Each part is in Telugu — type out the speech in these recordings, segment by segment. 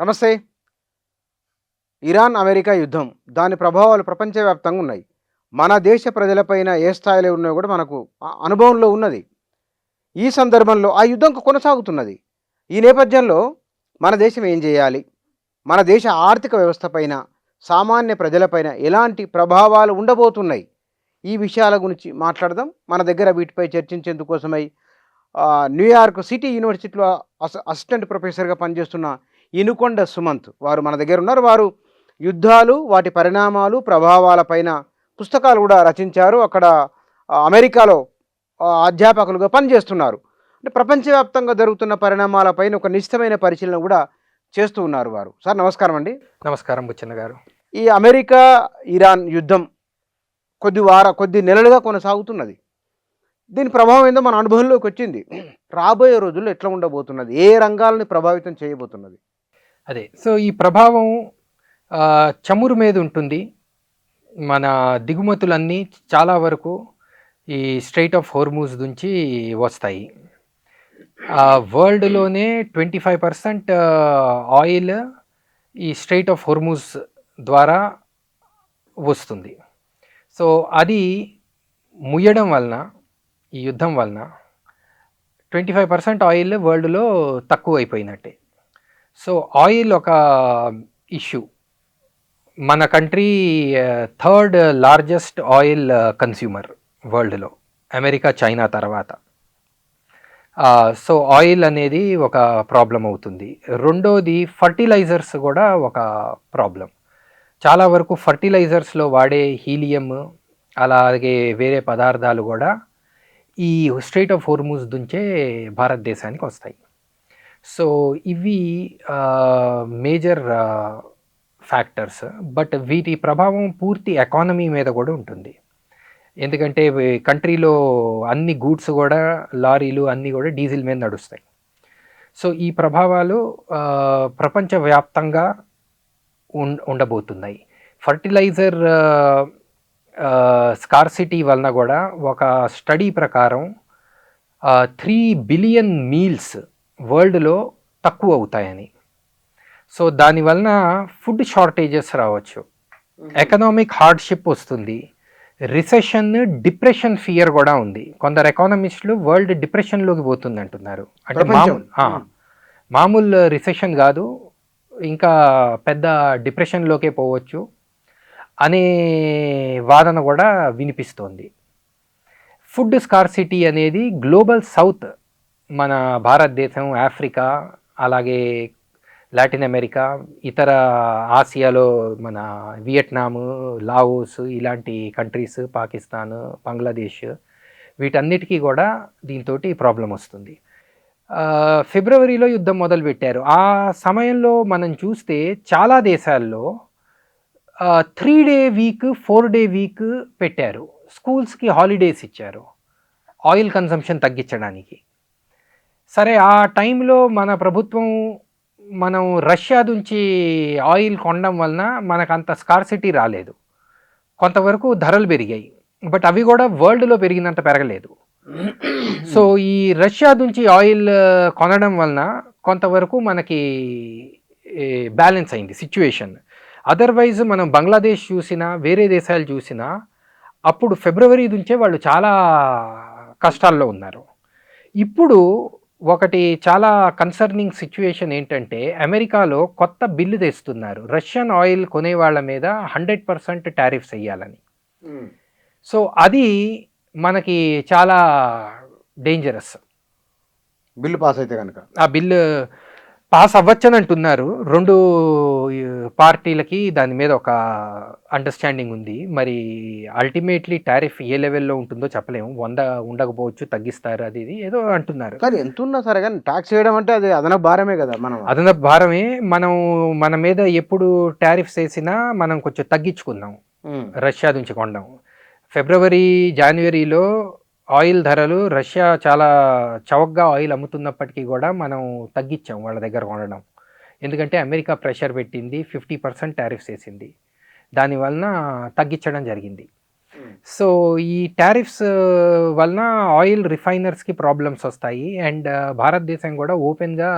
నమస్తే. ఇరాన్, అమెరికా యుద్ధం. దాని ప్రభావాలు ప్రపంచవ్యాప్తంగా ఉన్నాయి. మన దేశ ప్రజలపైన ఏ స్థాయిలో ఉన్నాయో కూడా మనకు అనుభవంలో ఉన్నది. ఈ సందర్భంలో ఆ యుద్ధం కొనసాగుతున్నది. ఈ నేపథ్యంలో మన దేశం ఏం చేయాలి? మన దేశ ఆర్థిక వ్యవస్థ పైన, సామాన్య ప్రజలపైన ఎలాంటి ప్రభావాలు ఉండబోతున్నాయి? ఈ విషయాల గురించి మాట్లాడదాం. మన దగ్గర వీటిపై చర్చించేందుకోసమై న్యూయార్క్ సిటీ యూనివర్సిటీలో అసిస్టెంట్ ప్రొఫెసర్‌గా పనిచేస్తున్న ఇనుకొండ సుమంత్ వారు మన దగ్గర ఉన్నారు. వారు యుద్ధాలు, వాటి పరిణామాలు, ప్రభావాల పైన పుస్తకాలు కూడా రచించారు. అక్కడ అమెరికాలో అధ్యాపకులుగా పనిచేస్తున్నారు. అంటే ప్రపంచవ్యాప్తంగా జరుగుతున్న పరిణామాలపైన ఒక నిశితమైన పరిశీలన కూడా చేస్తూ ఉన్నారు వారు. సార్ నమస్కారం అండి. నమస్కారం బుచ్చన్న గారు. ఈ అమెరికా, ఇరాన్ యుద్ధం కొద్ది నెలలుగా కొనసాగుతున్నది. దీని ప్రభావం ఏందో మన అనుభవంలోకి వచ్చింది. రాబోయే రోజుల్లో ఎట్లా ఉండబోతున్నది? ఏ రంగాలని ప్రభావితం చేయబోతున్నది? అదే. సో ఈ ప్రభావం చమురు మీద ఉంటుంది. మన దిగుమతులన్నీ చాలా వరకు ఈ స్ట్రెయిట్ ఆఫ్ హోర్మూజ్ నుంచి వస్తాయి. వరల్డ్‌లోనే 25% ఆయిల్ ఈ స్ట్రెయిట్ ఆఫ్ హోర్మూజ్ ద్వారా వస్తుంది. సో అది ముయ్యడం వలన, ఈ యుద్ధం వలన 25% ఆయిల్ వరల్డ్‌లో తక్కువైపోయినట్టే. సో ఆయిల్ ఒక ఇష్యూ. మన country third largest oil consumer వరల్డ్‌లో, అమెరికా, చైనా తర్వాత. సో ఆయిల్ అనేది ఒక ప్రాబ్లం అవుతుంది. రెండోది ఫర్టిలైజర్స్ కూడా ఒక ప్రాబ్లం. చాలా వరకు ఫర్టిలైజర్స్లో వాడే హీలియం, అలాగే వేరే పదార్థాలు కూడా ఈ స్ట్రెయిట్ ఆఫ్ హోర్మూజ్ నుంచే భారతదేశానికి వస్తాయి. సో ఇవి మేజర్ ఫ్యాక్టర్స్. బట్ వీటి ప్రభావం పూర్తి ఎకానమీ మీద కూడా ఉంటుంది. ఎందుకంటే కంట్రీలో అన్ని గూడ్స్ కూడా, లారీలు అన్నీ కూడా డీజిల్ మీద నడుస్తాయి. సో ఈ ప్రభావాలు ప్రపంచవ్యాప్తంగా ఉండబోతున్నాయి. ఫర్టిలైజర్ స్కార్సిటీ వలన కూడా ఒక స్టడీ ప్రకారం 3 బిలియన్ మీల్స్ వరల్డ్‌లో తక్కువ అవుతాయని. సో దానివలన ఫుడ్ షార్టేజెస్ రావచ్చు, ఎకనామిక్ హార్డ్షిప్ వస్తుంది, రిసెషన్, డిప్రెషన్ ఫియర్ కూడా ఉంది. కొందరు ఎకానమిస్టులు వరల్డ్ డిప్రెషన్లోకి పోతుంది అంటున్నారు. అంటే మామూలు రిసెషన్ కాదు, ఇంకా పెద్ద డిప్రెషన్లోకే పోవచ్చు అనే వాదన కూడా వినిపిస్తోంది. ఫుడ్ స్కార్సిటీ అనేది గ్లోబల్ సౌత్, మన భారతదేశం, ఆఫ్రికా, అలాగే లాటిన్ అమెరికా, ఇతర ఆసియాలో మన వియట్నాము, లావోస్ ఇలాంటి కంట్రీస్, పాకిస్తాన్, బంగ్లాదేశ్, వీటన్నిటికీ కూడా దీంతో ప్రాబ్లం వస్తుంది. ఫిబ్రవరిలో యుద్ధం మొదలుపెట్టారు. ఆ సమయంలో మనం చూస్తే చాలా దేశాల్లో 3 డే వీక్, 4 డే వీక్ పెట్టారు. స్కూల్స్కి హాలిడేస్ ఇచ్చారు ఆయిల్ కన్సంప్షన్ తగ్గించడానికి. సరే, ఆ టైంలో మన ప్రభుత్వం మనం రష్యా నుంచి ఆయిల్ కొనడం వలన మనకు అంత స్కార్సిటీ రాలేదు. కొంతవరకు ధరలు పెరిగాయి, బట్ అవి కూడా వరల్డ్లో పెరిగినంత పెరగలేదు. సో ఈ రష్యా నుంచి ఆయిల్ కొనడం వలన కొంతవరకు మనకి బ్యాలెన్స్ అయింది సిచ్యువేషన్. అదర్వైజ్ మనం బంగ్లాదేశ్ చూసినా, వేరే దేశాలు చూసినా, అప్పుడు ఫిబ్రవరి నుంచే వాళ్ళు చాలా కష్టాల్లో ఉన్నారు. ఇప్పుడు ఒకటి చాలా కన్సర్నింగ్ సిచ్యువేషన్ ఏంటంటే, అమెరికాలో కొత్త బిల్లు తెస్తున్నారు రష్యన్ ఆయిల్ కొనే వాళ్ళ మీద 100% టారిఫ్స్ వేయాలని. సో అది మనకి చాలా డేంజరస్. బిల్లు పాస్ అయితే కనుక ఆ బిల్లు పాస్ అవ్వచ్చని అంటున్నారు. 2 పార్టీలకి దాని మీద ఒక అండర్స్టాండింగ్ ఉంది. మరి అల్టిమేట్లీ టారిఫ్ ఏ లెవెల్లో ఉంటుందో చెప్పలేము. 100 ఉండకపోవచ్చు, తగ్గిస్తారు, అది ఇది ఏదో అంటున్నారు. కానీ ఎంత ఉన్నా సరే కానీ ట్యాక్స్ వేయడం అంటే అది అదనపు భారమే కదా. అదనపు భారమే. మన మీద ఎప్పుడు టారిఫ్స్ వేసినా మనం కొంచెం తగ్గించుకుందాం రష్యా నుంచి కొనడం. ఫిబ్రవరి, జనవరిలో ఆయిల్ ధరలు, రష్యా చాలా చౌకగా ఆయిల్ అమ్ముతున్నప్పటికీ కూడా మనం తగ్గించాం వాళ్ళ దగ్గర కొనడం. ఎందుకంటే అమెరికా ప్రెషర్ పెట్టింది, 50% టారిఫ్స్ వేసింది. దానివలన తగ్గించడం జరిగింది. సో ఈ టారిఫ్స్ వలన ఆయిల్ రిఫైనర్స్కి ప్రాబ్లమ్స్ వస్తాయి. అండ్ భారతదేశం కూడా ఓపెన్గా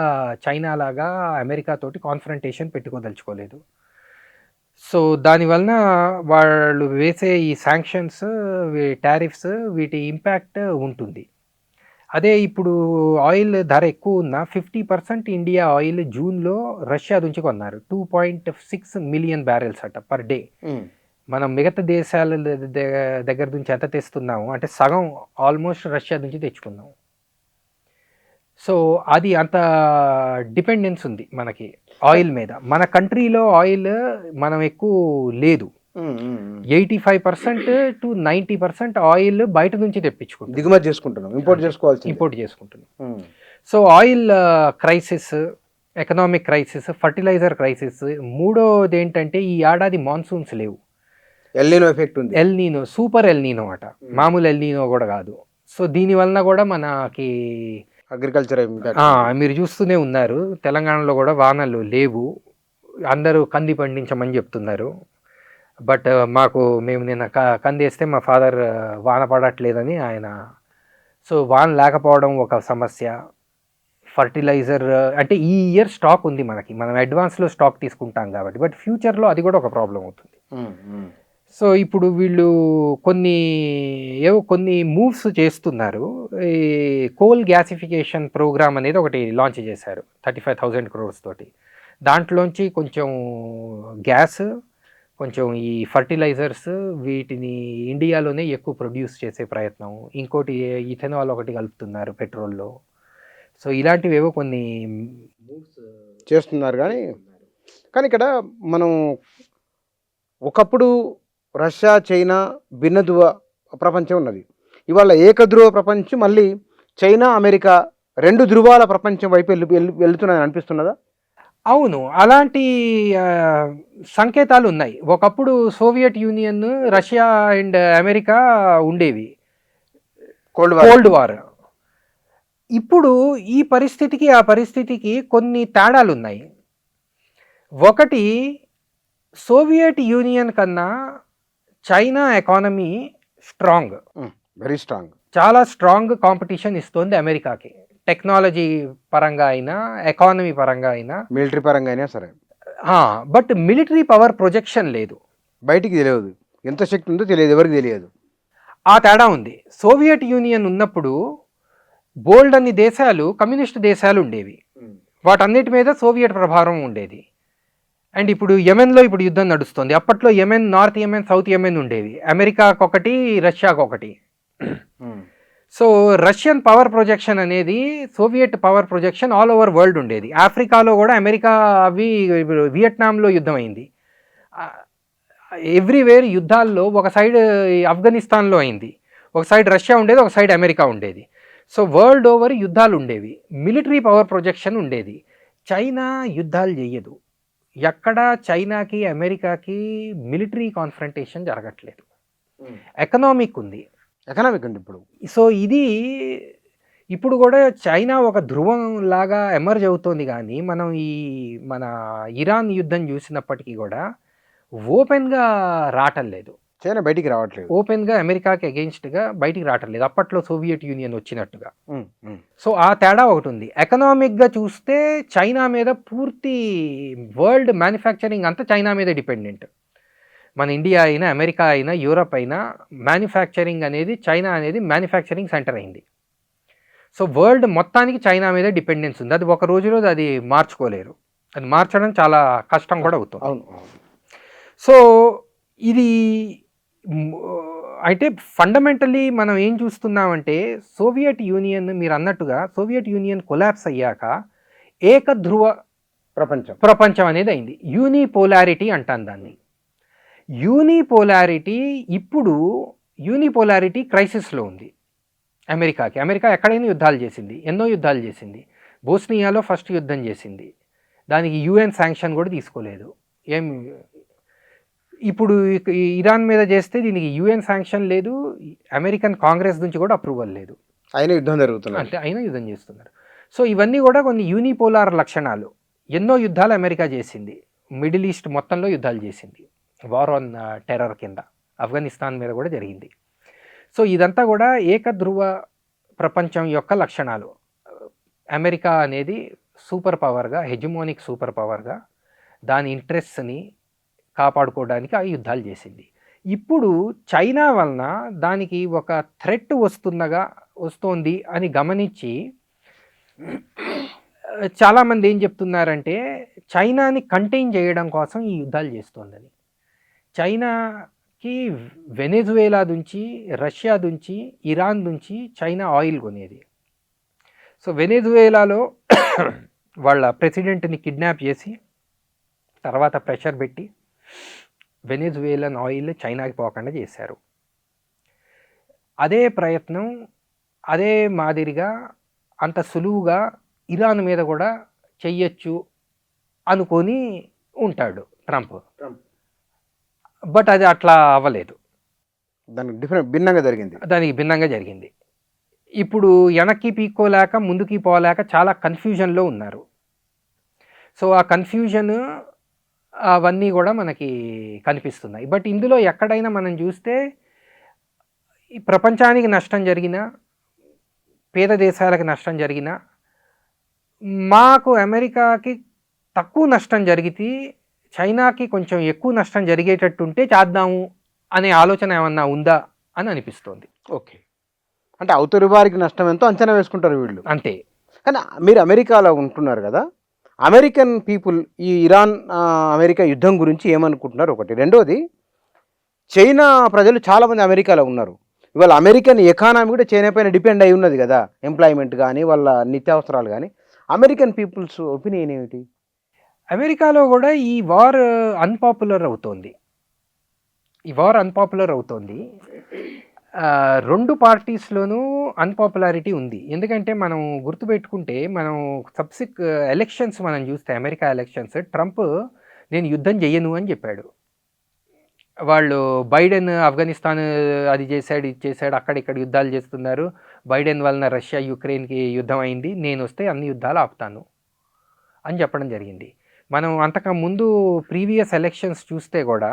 చైనా లాగా అమెరికా తోటి కాన్ఫ్రంటేషన్ పెట్టుకోదలుచుకోలేదు. సో దానివలన వాళ్ళు వేసే ఈ శాంక్షన్స్, టారిఫ్స్, వీటి ఇంపాక్ట్ ఉంటుంది. అదే ఇప్పుడు ఆయిల్ ధర ఎక్కువ ఉన్న 50% ఇండియా ఆయిల్ జూన్లో రష్యా నుంచి కొన్నారు. 2.6 మిలియన్ బ్యారెల్స్ అట పర్ డే. మనం మిగతా దేశాల దగ్గర నుంచి ఎంత తెస్తున్నాము అంటే సగం ఆల్మోస్ట్ రష్యా నుంచి తెచ్చుకున్నాం. సో అది అంత డిపెండెన్స్ ఉంది మనకి ఆయిల్ మీద. మన కంట్రీలో ఆయిల్ మనం ఎక్కువ లేదు. 85% to 90% ఆయిల్ బయట నుంచి తెప్పించుకుంటాం, దిగుమతి చేసుకుంటున్నాం, ఇంపోర్ట్ చేసుకుంటున్నాం. So oil crisis, economic crisis, fertiliser crisis. మూడోది ఏంటంటే ఈ ఏడాది మాన్సూన్స్ లేవు. ఎల్నినో ఎఫెక్ట్ ఉంది. ఎల్నినో, సూపర్ ఎల్నినో అట, మామూలు ఎల్నినో కూడా కాదు. సో దీని వలన కూడా మనకి అగ్రికల్చర్ మీరు చూస్తూనే ఉన్నారు, తెలంగాణలో కూడా వానలు లేవు. అందరూ కంది పండించమని చెప్తున్నారు. బట్ మేము నిన్న కంది వేస్తే మా ఫాదర్ వాన పడట్లేదని ఆయన. సో వాన లేకపోవడం ఒక సమస్య. ఫర్టిలైజర్ అంటే ఈ ఇయర్ స్టాక్ ఉంది మనకి, మనం అడ్వాన్స్లో స్టాక్ తీసుకుంటాం కాబట్టి, బట్ ఫ్యూచర్లో అది కూడా ఒక ప్రాబ్లం అవుతుంది. సో ఇప్పుడు వీళ్ళు కొన్ని మూవ్స్ చేస్తున్నారు. ఈ కోల్ గ్యాసిఫికేషన్ ప్రోగ్రామ్ అనేది ఒకటి లాంచ్ చేశారు 35,000 crores తోటి. దాంట్లోంచి కొంచెం గ్యాస్, కొంచెం ఈ ఫర్టిలైజర్స్, వీటిని ఇండియాలోనే ఎక్కువ ప్రొడ్యూస్ చేసే ప్రయత్నం. ఇంకోటి ఇథెనాల్ ఒకటి కలుపుతున్నారు పెట్రోల్లో. సో ఇలాంటివేవో కొన్ని మూవ్స్ చేస్తున్నారు. కానీ ఇక్కడ మనం ఒకప్పుడు రష్యా, చైనా భిన్న ధృవ ప్రపంచం ఉన్నది. ఇవాళ ఏకధ్రువ ప్రపంచం, మళ్ళీ చైనా, అమెరికా 2 ధృవాల ప్రపంచం వైపు వెళ్తున్నాయని అనిపిస్తున్నదా? అవును, అలాంటి సంకేతాలు ఉన్నాయి. ఒకప్పుడు Soviet union, Russia and America ఉండేవి, కోల్డ్ వార్. ఇప్పుడు ఈ పరిస్థితికి ఆ పరిస్థితికి కొన్ని తేడాలు ఉన్నాయి. ఒకటి, సోవియట్ యూనియన్ కన్నా China economy strong, very strong, చాలా స్ట్రాంగ్ కాంపిటీషన్ ఇస్తుంది అమెరికాకి. టెక్నాలజీ పరంగా అయినా, ఎకానమీ పరంగా అయినా, మిలిటరీ పరంగా అయినా సరే. బట్ మిలిటరీ పవర్ ప్రొజెక్షన్ లేదు, బయటికి తెలియదు, ఎంత శక్తి ఉందో తెలియదు, ఎవరికి తెలియదు. ఆ తేడా ఉంది. సోవియట్ యూనియన్ ఉన్నప్పుడు బోల్డ్ అన్ని దేశాలు కమ్యూనిస్ట్ దేశాలు ఉండేవి, వాటన్నిటి మీద సోవియట్ ప్రభావం ఉండేది. అండ్ ఇప్పుడు యెమెన్లో ఇప్పుడు యుద్ధం నడుస్తుంది. అప్పట్లో Yemen, north Yemen, south Yemen ఉండేవి, అమెరికాకు ఒకటి, రష్యాకు ఒకటి. సో రష్యన్ పవర్ ప్రొజెక్షన్ అనేది, Soviet power projection all over world ఉండేది. ఆఫ్రికాలో కూడా అమెరికా వియట్నాంలో యుద్ధం అయింది. ఎవ్రీవేర్ యుద్ధాల్లో ఒక సైడ్ ఆఫ్ఘనిస్తాన్లో అయింది, ఒక సైడ్ రష్యా ఉండేది, ఒక సైడ్ అమెరికా ఉండేది. సో వరల్డ్ ఓవర్ యుద్ధాలు ఉండేవి, మిలిటరీ పవర్ ప్రొజెక్షన్ ఉండేది. చైనా యుద్ధాలు చేయదు. ఎక్కడ చైనాకి అమెరికాకి మిలిటరీ కాన్ఫ్రంటేషన్ జరగట్లేదు. ఎకనామిక్ ఉంది ఇప్పుడు. సో ఇది ఇప్పుడు కూడా చైనా ఒక ధ్రువం లాగా ఎమర్జ్ అవుతోంది. కానీ మనం మన ఇరాన్ యుద్ధం చూసినప్పటికీ కూడా ఓపెన్గా రావట్లేదు, చైనా బయటికి రావట్లేదు, ఓపెన్గా అమెరికాకి అగెయిన్స్ట్గా బయటికి రావట్లేదు, అప్పట్లో సోవియట్ యూనియన్ వచ్చినట్టుగా. సో ఆ తేడా ఒకటి ఉంది. ఎకనామిక్గా చూస్తే చైనా మీద పూర్తి వరల్డ్ మ్యానుఫ్యాక్చరింగ్ అంతా చైనా మీద డిపెండెంట్. మన ఇండియా అయినా, అమెరికా అయినా, యూరప్ అయినా, మ్యానుఫ్యాక్చరింగ్ అనేది, చైనా అనేది మ్యానుఫ్యాక్చరింగ్ సెంటర్ అయింది. సో వరల్డ్ మొత్తానికి చైనా మీద డిపెండెన్స్ ఉంది. అది ఒక రోజులో అది మార్చుకోలేరు, అది మార్చడం చాలా కష్టం కూడా అవుతుంది. సో ఇది అయితే ఫండమెంటలీ మనం ఏం చూస్తున్నామంటే, సోవియట్ యూనియన్, మీరు అన్నట్టుగా సోవియట్ యూనియన్ కొలాప్స్ అయ్యాక ఏకధ్రువ ప్రపంచం అనేది అయింది. యూనిపోలారిటీ అంటాను దాన్ని. యూనిపోలారిటీ క్రైసిస్లో ఉంది అమెరికాకి. అమెరికా ఎక్కడైనా యుద్ధాలు చేసింది, ఎన్నో యుద్ధాలు చేసింది. బోస్నియాలో ఫస్ట్ యుద్ధం చేసింది, దానికి యుఎన్ శాంక్షన్ కూడా తీసుకోలేదు. ఇప్పుడు ఇరాన్ మీద చేస్తే దీనికి యుఎన్ శాంక్షన్ లేదు, అమెరికన్ కాంగ్రెస్ నుంచి కూడా అప్రూవల్ లేదు, అయినా యుద్ధం జరుగుతుంది, అంటే అయినా యుద్ధం చేస్తున్నారు. సో ఇవన్నీ కూడా కొన్ని యూనిపోలార్ లక్షణాలు. ఎన్నో యుద్ధాలు అమెరికా చేసింది, మిడిల్ ఈస్ట్ మొత్తంలో యుద్ధాలు చేసింది, వార్ ఆన్ టెర్రర్ కింద. ఆఫ్ఘనిస్తాన్ మీద కూడా జరిగింది. సో ఇదంతా కూడా ఏకధ్రువ ప్రపంచం యొక్క లక్షణాలు. అమెరికా అనేది సూపర్ పవర్గా, హెజిమోనిక్ సూపర్ పవర్గా దాని ఇంట్రెస్ట్ని కాపాడుకోవడానికి ఆ యుద్ధాలు చేసింది. ఇప్పుడు చైనా వలన దానికి ఒక థ్రెట్ వస్తోంది అని గమనించి చాలామంది ఏం చెప్తున్నారంటే చైనాని కంటైన్ చేయడం కోసం ఈ యుద్ధాలు చేస్తోందని. చైనాకి వెనెజువేలా నుంచి, రష్యా నుంచి, ఇరాన్ నుంచి చైనా ఆయిల్ కొనేది. సో వెనెజువేలాలో వాళ్ళ ప్రెసిడెంట్ని కిడ్నాప్ చేసి తర్వాత ప్రెషర్ పెట్టి వెనెజువేలన్ ఆయిల్ చైనాకి పోకుండా చేశారు. అదే ప్రయత్నం అదే మాదిరిగా అంత సులువుగా ఇరాన్ మీద కూడా చెయ్యొచ్చు అనుకొని ఉంటాడు ట్రంప్. బట్ అది అట్లా అవ్వలేదు. దానికి భిన్నంగా జరిగింది. ఇప్పుడు వెనక్కి పీక్కోలేక ముందుకి పోలేక చాలా కన్ఫ్యూజన్లో ఉన్నారు. సో ఆ కన్ఫ్యూజన్ అవన్నీ కూడా మనకి కనిపిస్తున్నాయి. బట్ ఇందులో ఎక్కడైనా మనం చూస్తే ఈ ప్రపంచానికి నష్టం జరిగినా, పేద దేశాలకు నష్టం జరిగినా, మాకు అమెరికాకి తక్కువ నష్టం జరిగితే చైనాకి కొంచెం ఎక్కువ నష్టం జరిగేటట్టుంటే చేద్దాము అనే ఆలోచన ఏమన్నా ఉందా అని అనిపిస్తోంది. ఓకే, అంటే అవతలి వారికి నష్టం ఎంతో అంచనా వేసుకుంటారు వీళ్ళు, అంతే. కానీ మీరు అమెరికాలో ఉంటున్నారు కదా, అమెరికన్ పీపుల్ ఈ ఇరాన్ అమెరికా యుద్ధం గురించి ఏమనుకుంటున్నారు ఒకటి. రెండోది, చైనా ప్రజలు చాలామంది అమెరికాలో ఉన్నారు. ఇవాళ అమెరికన్ ఎకానమీ కూడా చైనా పైన డిపెండ్ అయి ఉన్నది కదా, ఎంప్లాయ్మెంట్ కానీ వాళ్ళ నిత్యావసరాలు కానీ. అమెరికన్ పీపుల్స్ ఒపీనియన్ ఏమిటి? అమెరికాలో కూడా ఈ వార్ అన్పాపులర్ అవుతోంది. రెండు పార్టీస్లోనూ అన్పాపులారిటీ ఉంది. ఎందుకంటే మనం గుర్తుపెట్టుకుంటే మనం ఎలక్షన్స్ మనం చూస్తే అమెరికా ఎలక్షన్స్, ట్రంప్ నేను యుద్ధం చెయ్యను అని చెప్పాడు. వాళ్ళు బైడెన్ ఆఫ్ఘనిస్తాన్ అది చేశాడు, ఇది చేశాడు, అక్కడిక్కడ యుద్ధాలు చేస్తున్నారు, బైడెన్ వలన రష్యా యుక్రెయిన్కి యుద్ధం అయింది, నేను వస్తే అన్ని యుద్ధాలు ఆపుతాను అని చెప్పడం జరిగింది. మనం అంతకుముందు ప్రీవియస్ ఎలక్షన్స్ చూస్తే కూడా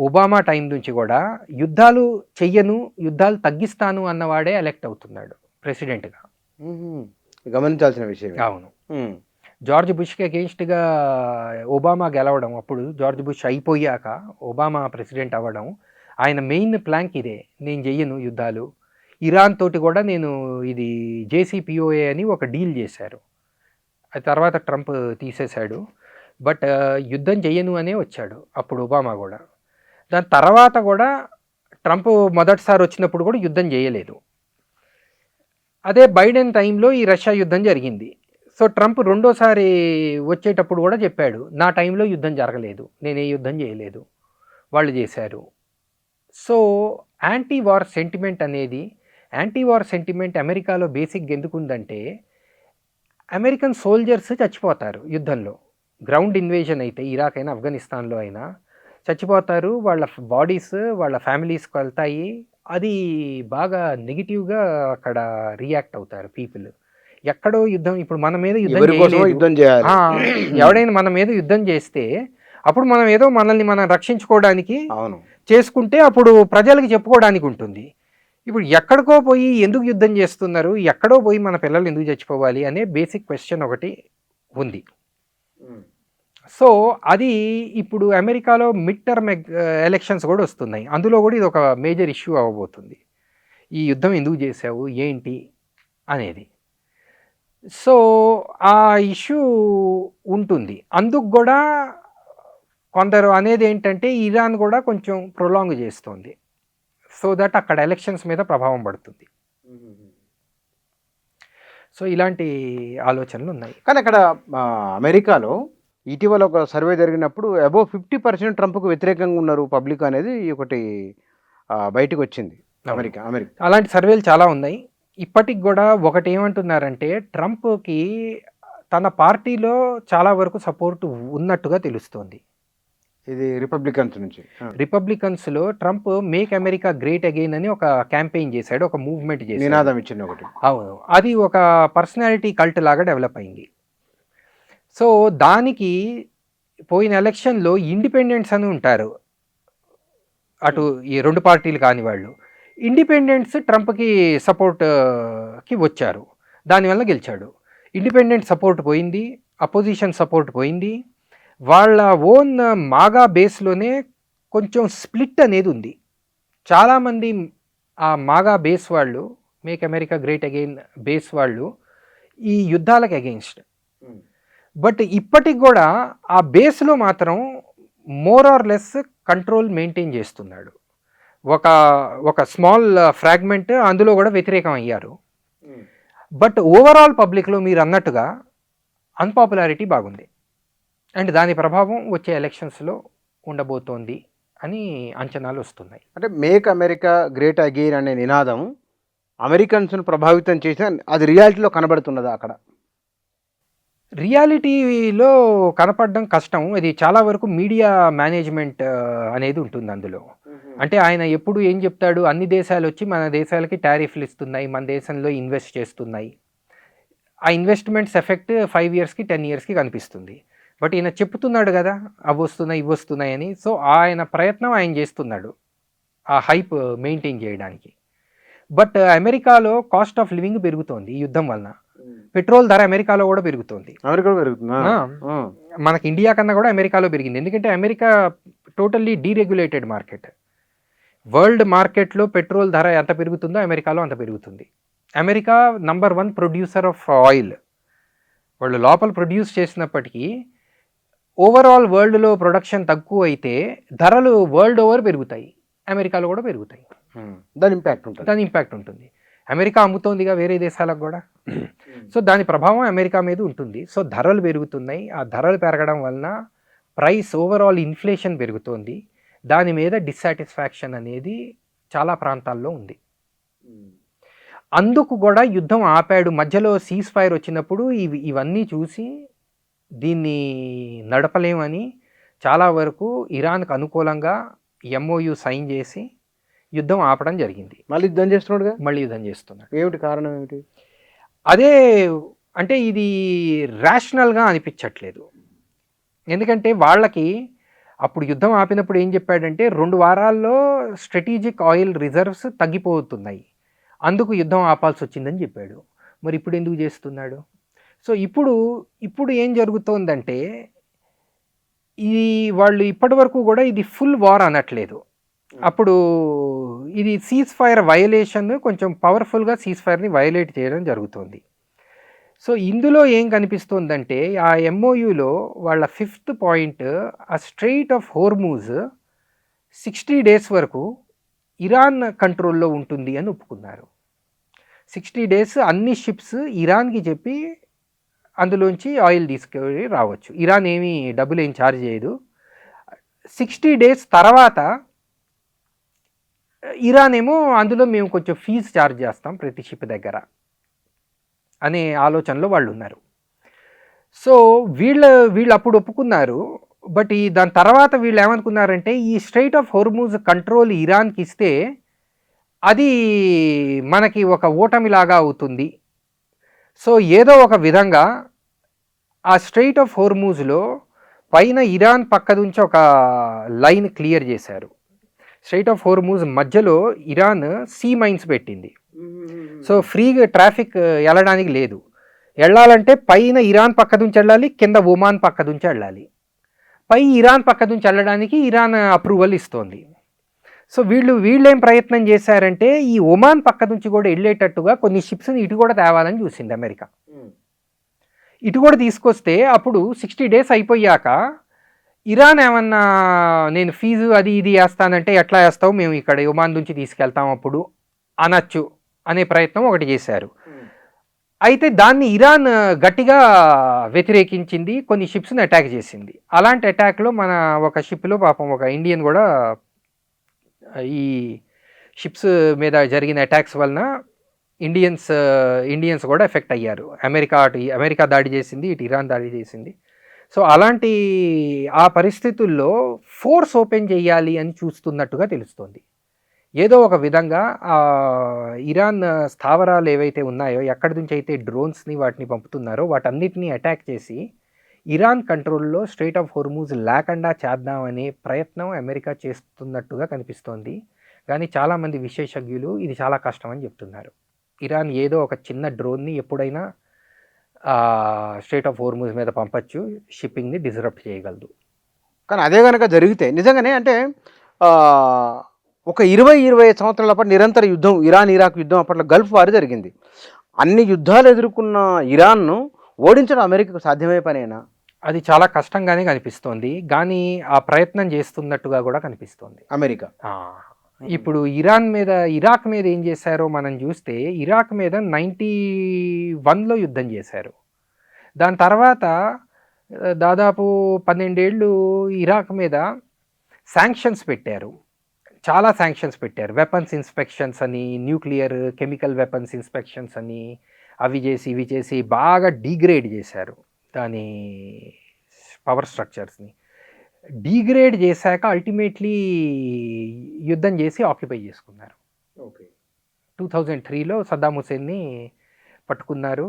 ఒబామా టైం నుంచి కూడా యుద్ధాలు చెయ్యను, యుద్ధాలు తగ్గిస్తాను అన్నవాడే ఎలెక్ట్ అవుతున్నాడు ప్రెసిడెంట్గా. గమనించాల్సిన విషయం. అవును. జార్జ్ బుష్కి అగెయిన్స్ట్గా ఒబామా గెలవడం, అప్పుడు జార్జ్ బుష్ అయిపోయాక ఒబామా ప్రెసిడెంట్ అవ్వడం, ఆయన మెయిన్ ప్లాంక్ ఇదే, నేను చెయ్యను యుద్ధాలు. ఇరాన్ తోటి కూడా నేను ఇది JCPOA అని ఒక డీల్ చేశారు, అది తర్వాత ట్రంప్ తీసేశాడు. బట్ యుద్ధం చెయ్యను అనే వచ్చాడు అప్పుడు ఒబామా కూడా. దాని తర్వాత కూడా ట్రంప్ మొదటిసారి వచ్చినప్పుడు కూడా యుద్ధం చేయలేదు. అదే బైడెన్ టైంలో ఈ రష్యా యుద్ధం జరిగింది. సో ట్రంప్ రెండోసారి వచ్చేటప్పుడు కూడా చెప్పాడు, నా టైంలో యుద్ధం జరగలేదు, నేను ఏ యుద్ధం చేయలేదు, వాళ్ళు చేశారు. సో యాంటీ వార్ సెంటిమెంట్ అమెరికాలో బేసిక్గా ఎందుకుందంటే, అమెరికన్ సోల్జర్స్ చచ్చిపోతారు యుద్ధంలో. గ్రౌండ్ ఇన్వేజన్ అయితే ఇరాక్ అయినా ఆఫ్ఘనిస్తాన్లో అయినా చచ్చిపోతారు, వాళ్ళ బాడీస్ వాళ్ళ ఫ్యామిలీస్కి వెళ్తాయి. అది బాగా నెగిటివ్గా అక్కడ రియాక్ట్ అవుతారు పీపుల్. ఎక్కడో యుద్ధం, ఇప్పుడు మన మీద యుద్ధం చేయాలి, ఎవడైనా మన మీద యుద్ధం చేస్తే అప్పుడు మనం ఏదో మనల్ని మనం రక్షించుకోవడానికి చేసుకుంటే అప్పుడు ప్రజలకు చెప్పుకోవడానికి ఉంటుంది. ఇప్పుడు ఎక్కడికో పోయి ఎందుకు యుద్ధం చేస్తున్నారు, ఎక్కడో పోయి మన పిల్లలు ఎందుకు చచ్చిపోవాలి అనే బేసిక్ క్వశ్చన్ ఒకటి ఉంది. సో అది ఇప్పుడు అమెరికాలో మిడ్ టర్మ్ ఎలక్షన్స్ కూడా వస్తున్నాయి, అందులో కూడా ఇది ఒక మేజర్ ఇష్యూ అవ్వబోతుంది, ఈ యుద్ధం ఎందుకు చేసావు ఏంటి అనేది. సో ఆ ఇష్యూ ఉంటుంది. అందుకు కూడా కొందరు అనేది ఏంటంటే ఇరాన్ కూడా కొంచెం ప్రొలాంగ్ చేస్తుంది, సో దట్ అక్కడ ఎలక్షన్స్ మీద ప్రభావం పడుతుంది. సో ఇలాంటి ఆలోచనలు ఉన్నాయి. కానీ అక్కడ అమెరికాలో ఇటీవల ఒక సర్వే జరిగినప్పుడు అబోవ్ 50% ట్రంప్కు వ్యతిరేకంగా ఉన్నారు పబ్లిక్ అనేది ఒకటి బయటకు వచ్చింది. అమెరికా అలాంటి సర్వేలు చాలా ఉన్నాయి. ఇప్పటికి కూడా ఒకటి ఏమంటున్నారంటే, ట్రంప్కి తన పార్టీలో చాలా వరకు సపోర్ట్ ఉన్నట్టుగా తెలుస్తోంది. ఇది రిపబ్లికన్స్లో Trump make America great again అని ఒక క్యాంపెయిన్ చేశాడు, ఒక మూవ్మెంట్ చేశాడు, నినాదం ఇచ్చింది ఒకటి. అవును, అది ఒక పర్సనాలిటీ కల్ట్ లాగా డెవలప్ అయింది. సో దానికి పోయిన ఎలక్షన్లో ఇండిపెండెంట్స్ అని ఉంటారు, అటు ఈ రెండు పార్టీలు కాని వాళ్ళు. ఇండిపెండెంట్స్ ట్రంప్కి సపోర్ట్కి వచ్చారు, దానివల్ల గెలిచాడు. ఇండిపెండెంట్ సపోర్ట్ పోయింది, అపోజిషన్ సపోర్ట్ పోయింది, వాళ్ళ ఓన్ మాగా బేస్లోనే కొంచెం స్ప్లిట్ అనేది ఉంది. చాలామంది ఆ మాగా బేస్ వాళ్ళు, make America great again base వాళ్ళు ఈ యుద్ధాలకు అగెయిన్స్ట్. బట్ ఇప్పటికి కూడా ఆ బేస్లో మాత్రం more or less control maintain చేస్తున్నాడు. ఒక స్మాల్ ఫ్రాగ్మెంట్ అందులో కూడా వ్యతిరేకం అయ్యారు. బట్ ఓవరాల్ పబ్లిక్లో మీరు అన్నట్టుగా అన్పాపులారిటీ బాగుంది, అండ్ దాని ప్రభావం వచ్చే ఎలక్షన్స్లో ఉండబోతోంది అని అంచనాలు వస్తున్నాయి. అంటే మేక్ అమెరికా గ్రేట్ అగైన్ అనే నినాదం అమెరికన్స్ను ప్రభావితం చేసిన అది రియాలిటీలో కనబడుతున్నదా? అక్కడ రియాలిటీలో కనపడడం కష్టం. అది చాలా వరకు మీడియా మేనేజ్మెంట్ అనేది ఉంటుంది అందులో. అంటే ఆయన ఎప్పుడు ఏం చెప్తాడు, అన్ని దేశాలు వచ్చి మన దేశాలకి టారిఫ్లు ఇస్తున్నాయి, మన దేశంలో ఇన్వెస్ట్ చేస్తున్నాయి, ఆ ఇన్వెస్ట్మెంట్స్ ఎఫెక్ట్ 5 yearsకి 10 yearsకి కనిపిస్తుంది. బట్ ఈయన చెప్తున్నాడు కదా అవి వస్తున్నాయి ఇవి వస్తున్నాయి అని. సో ఆయన ప్రయత్నం ఆయన చేస్తున్నాడు ఆ హైప్ మెయింటైన్ చేయడానికి. బట్ అమెరికాలో కాస్ట్ ఆఫ్ లివింగ్ పెరుగుతోంది ఈ యుద్ధం వలన. పెట్రోల్ ధర అమెరికాలో కూడా పెరుగుతోంది. మనకి ఇండియా కన్నా కూడా అమెరికాలో పెరిగింది. ఎందుకంటే అమెరికా టోటల్లీ డీరెగ్యులేటెడ్ మార్కెట్. వరల్డ్ మార్కెట్లో పెట్రోల్ ధర ఎంత పెరుగుతుందో అమెరికాలో అంత పెరుగుతుంది. America number 1 producer of oil. వాళ్ళు లోపల ప్రొడ్యూస్ చేసినప్పటికీ ఓవరాల్ వరల్డ్లో ప్రొడక్షన్ తక్కువ అయితే ధరలు వరల్డ్ ఓవర్ పెరుగుతాయి, అమెరికాలో కూడా పెరుగుతాయి. దాని ఇంపాక్ట్ ఉంటుంది. అమెరికా అమ్ముతోందిగా వేరే దేశాలకు కూడా. సో దాని ప్రభావం అమెరికా మీద ఉంటుంది. సో ధరలు పెరుగుతున్నాయి. ఆ ధరలు పెరగడం వలన ప్రైస్ ఓవరాల్ ఇన్ఫ్లేషన్ పెరుగుతోంది. దాని మీద డిస్సాటిస్ఫాక్షన్ అనేది చాలా ప్రాంతాల్లో ఉంది. అందుకు కూడా యుద్ధం ఆపాడు. మధ్యలో సీజ్ ఫైర్ వచ్చినప్పుడు ఇవన్నీ చూసి దీన్ని నడపలేమని చాలా వరకు ఇరాన్కు అనుకూలంగా MOU సైన్ చేసి యుద్ధం ఆపడం జరిగింది. మళ్ళీ యుద్ధం చేస్తున్నాడు. ఏమిటి కారణం ఏమిటి? అదే అంటే ఇది రేషనల్గా అనిపించట్లేదు. ఎందుకంటే వాళ్ళకి అప్పుడు యుద్ధం ఆపినప్పుడు ఏం చెప్పాడంటే 2 వారాల్లో స్ట్రాటజిక్ ఆయిల్ రిజర్వ్స్ తగ్గిపోతున్నాయి, అందుకు యుద్ధం ఆపాల్సి వచ్చిందని చెప్పాడు. మరి ఇప్పుడు ఎందుకు చేస్తున్నాడు? సో ఇప్పుడు ఏం జరుగుతోందంటే వాళ్ళు ఇప్పటి వరకు కూడా ఇది ఫుల్ వార్ అనట్లేదు. అప్పుడు ఇది సీజ్ ఫైర్ వయలేషన్, కొంచెం పవర్ఫుల్గా సీజ్ ఫైర్ని వయలేట్ చేయడం జరుగుతుంది. సో ఇందులో ఏం కనిపిస్తుందంటే ఆ MOUలో వాళ్ళ 5th పాయింట్ ఆ స్ట్రెయిట్ ఆఫ్ హోర్మూజ్ 60 days వరకు ఇరాన్ కంట్రోల్లో ఉంటుంది అని ఒప్పుకున్నారు. 60 days అన్ని షిప్స్ ఇరాన్కి చెప్పి అందులోంచి ఆయిల్ తీసుకొని రావచ్చు. ఇరాన్ ఏమీ డబ్బులు ఏం ఛార్జ్ చేయదు. 60 days తర్వాత ఇరాన్ ఏమో అందులో మేము కొంచెం ఫీజు ఛార్జ్ చేస్తాం ప్రతి షిప్ దగ్గర అనే ఆలోచనలో వాళ్ళు ఉన్నారు. సో వీళ్ళు అప్పుడు ఒప్పుకున్నారు. బట్ దాని తర్వాత వీళ్ళు ఏమనుకున్నారంటే ఈ స్ట్రెయిట్ ఆఫ్ హోర్మూజ్ కంట్రోల్ ఇరాన్కి ఇస్తే అది మనకి ఒక ఓటమిలాగా అవుతుంది. సో ఏదో ఒక విధంగా ఆ స్ట్రెయిట్ ఆఫ్ హోర్మూజ్లో పైన ఇరాన్ పక్క నుంచి ఒక లైన్ క్లియర్ చేశారు. స్ట్రెయిట్ ఆఫ్ హోర్మూజ్ మధ్యలో ఇరాన్ సీ మైన్స్ పెట్టింది. సో ఫ్రీగా ట్రాఫిక్ వెళ్ళడానికి లేదు. వెళ్ళాలంటే పైన ఇరాన్ పక్క నుంచి వెళ్ళాలి, కింద ఒమాన్ పక్క నుంచి వెళ్ళాలి. పై ఇరాన్ పక్క నుంచి వెళ్ళడానికి ఇరాన్ అప్రూవల్ ఇస్తోంది. సో వీళ్ళేం ప్రయత్నం చేశారంటే ఈ ఒమాన్ పక్క నుంచి కూడా వెళ్ళేటట్టుగా కొన్ని షిప్స్ని ఇటు కూడా తేవాలని చూసింది అమెరికా. ఇటు కూడా తీసుకొస్తే అప్పుడు 60 days అయిపోయాక ఇరాన్ ఏమన్నా నేను ఫీజు అది ఇది వేస్తానంటే ఎట్లా వేస్తావు, మేము ఇక్కడ ఒమాన్ నుంచి తీసుకెళ్తాం అప్పుడు అనొచ్చు అనే ప్రయత్నం ఒకటి చేశారు. అయితే దాన్ని ఇరాన్ గట్టిగా వ్యతిరేకించింది, కొన్ని షిప్స్ని అటాక్ చేసింది. అలాంటి అటాక్లో మన ఒక షిప్లో పాపం ఒక ఇండియన్ కూడా ఈ షిప్స్ మీద జరిగిన అటాక్స్ వలన ఇండియన్స్ కూడా ఎఫెక్ట్ అయ్యారు. అమెరికా దాడి చేసింది, ఇటు ఇరాన్ దాడి చేసింది. సో అలాంటి ఆ పరిస్థితుల్లో ఫోర్స్ ఓపెన్ చేయాలి అని చూస్తున్నట్టుగా తెలుస్తోంది. ఏదో ఒక విధంగా ఇరాన్ స్థావరాలు ఏవైతే ఉన్నాయో, ఎక్కడి నుంచి అయితే డ్రోన్స్ని వాటిని పంపుతున్నారో వాటన్నిటిని అటాక్ చేసి ఇరాన్ కంట్రోల్లో స్ట్రెయిట్ ఆఫ్ హోర్మూజ్ లేకుండా చేద్దామనే ప్రయత్నం అమెరికా చేస్తున్నట్టుగా కనిపిస్తోంది. కానీ చాలామంది విశేషజ్ఞులు ఇది చాలా కష్టం అని చెప్తున్నారు. ఇరాన్ ఏదో ఒక చిన్న డ్రోన్ని ఎప్పుడైనా స్ట్రెయిట్ ఆఫ్ హోర్మూజ్ మీద పంపచ్చు, షిప్పింగ్ని డిస్రప్ట్ చేయగలదు. కానీ అదే కనుక జరిగితే నిజంగానే అంటే ఆ, ఒక 20-25 సంవత్సరాల పాటు నిరంతర యుద్ధం, ఇరాన్ ఇరాక్ యుద్ధం అప్పట్లో గల్ఫ్ వార్ జరిగింది. అన్ని యుద్ధాలు ఎదుర్కొన్న ఇరాన్ను ఓడించడం అమెరికాకు సాధ్యమయ్యే పనేనా? అది చాలా కష్టంగానే కనిపిస్తోంది, కానీ ఆ ప్రయత్నం చేస్తున్నట్టుగా కూడా కనిపిస్తోంది అమెరికా. ఇప్పుడు ఇరాక్ మీద ఏం చేశారో మనం చూస్తే, ఇరాక్ మీద 91లో యుద్ధం చేశారు. దాని తర్వాత దాదాపు 12 ఏళ్ళు ఇరాక్ మీద శాంక్షన్స్ పెట్టారు, చాలా శాంక్షన్స్ పెట్టారు. వెపన్స్ ఇన్స్పెక్షన్స్ అని, న్యూక్లియర్ కెమికల్ వెపన్స్ ఇన్స్పెక్షన్స్ అని, అవి చేసి ఇవి చేసి బాగా డీగ్రేడ్ చేశారు దాని పవర్ స్ట్రక్చర్స్ని. డీగ్రేడ్ చేశాక అల్టిమేట్లీ యుద్ధం చేసి ఆక్యుపై చేసుకున్నారు. 2003లో సద్దాం హుసేన్ని పట్టుకున్నారు,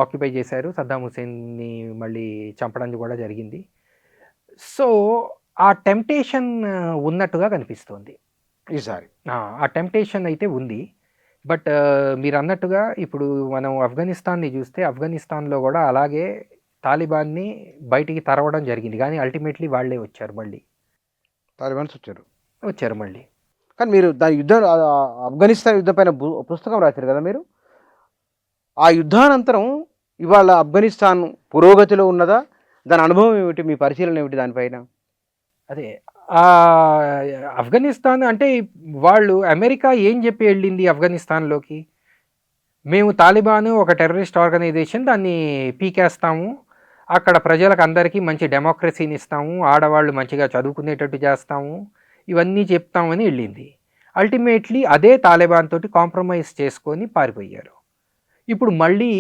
ఆక్యుపై చేశారు. సద్దాం హుసేన్ని మళ్ళీ చంపడానికి కూడా జరిగింది. సో ఆ టెంప్టేషన్ ఉన్నట్టుగా కనిపిస్తోంది ఈసారి. ఆ టెంప్టేషన్ అయితే ఉంది. బట్ మీరు అన్నట్టుగా ఇప్పుడు మనం ఆఫ్ఘనిస్తాన్ని చూస్తే, ఆఫ్ఘనిస్తాన్లో కూడా అలాగే తాలిబాన్ని బయటికి తరవడం జరిగింది, కానీ అల్టిమేట్లీ వాళ్ళే వచ్చారు, మళ్ళీ తాలిబాన్స్ వచ్చారు మళ్ళీ. కానీ మీరు దాని యుద్ధం ఆఫ్ఘనిస్తాన్ యుద్ధం పైన పుస్తకం రాశారు కదా మీరు. ఆ యుద్ధానంతరం ఇవాళ ఆఫ్ఘనిస్తాన్ పురోగతిలో ఉన్నదా? దాని అనుభవం ఏమిటి, మీ పరిశీలన ఏమిటి దానిపైన? అదే ఆఫ్ఘనిస్తాన్ అంటే వాళ్ళు అమెరికా ఏం చెప్పి వెళ్ళింది ఆఫ్ఘనిస్తాన్లోకి, మేము తాలిబాన్ ఒక టెర్రరిస్ట్ ఆర్గనైజేషన్, దాన్ని పీకేస్తాము, అక్కడ ప్రజలకు అందరికీ మంచి డెమోక్రసీని ఇస్తాము, ఆడవాళ్ళు మంచిగా చదువుకునేటట్టు చేస్తాము, ఇవన్నీ చెప్తామని వెళ్ళింది. అల్టిమేట్లీ అదే తాలిబాన్ తోటి కాంప్రమైజ్ చేసుకొని పారిపోయారు. ఇప్పుడు మళ్ళీ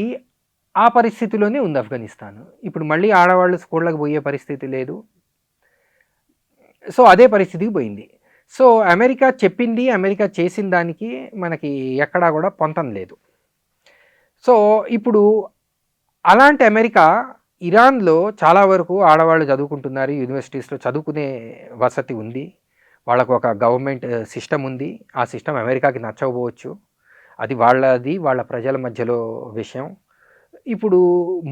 ఆ పరిస్థితిలోనే ఉంది ఆఫ్ఘనిస్తాన్. ఇప్పుడు మళ్ళీ ఆడవాళ్ళు స్కూళ్ళకి పోయే పరిస్థితి లేదు. సో అదే పరిస్థితికి పోయింది. సో అమెరికా చెప్పింది, అమెరికా చేసిన దానికి మనకి ఎక్కడా కూడా పొంతం లేదు. సో ఇప్పుడు అలాంటి అమెరికా ఇరాన్లో చాలా వరకు ఆడవాళ్ళు చదువుకుంటున్నారు, యూనివర్సిటీస్లో చదువుకునే వసతి ఉంది, వాళ్ళకు ఒక గవర్నమెంట్ సిస్టమ్ ఉంది. ఆ సిస్టమ్ అమెరికాకి నచ్చకపోవచ్చు, అది వాళ్ళ ప్రజల మధ్యలో విషయం. ఇప్పుడు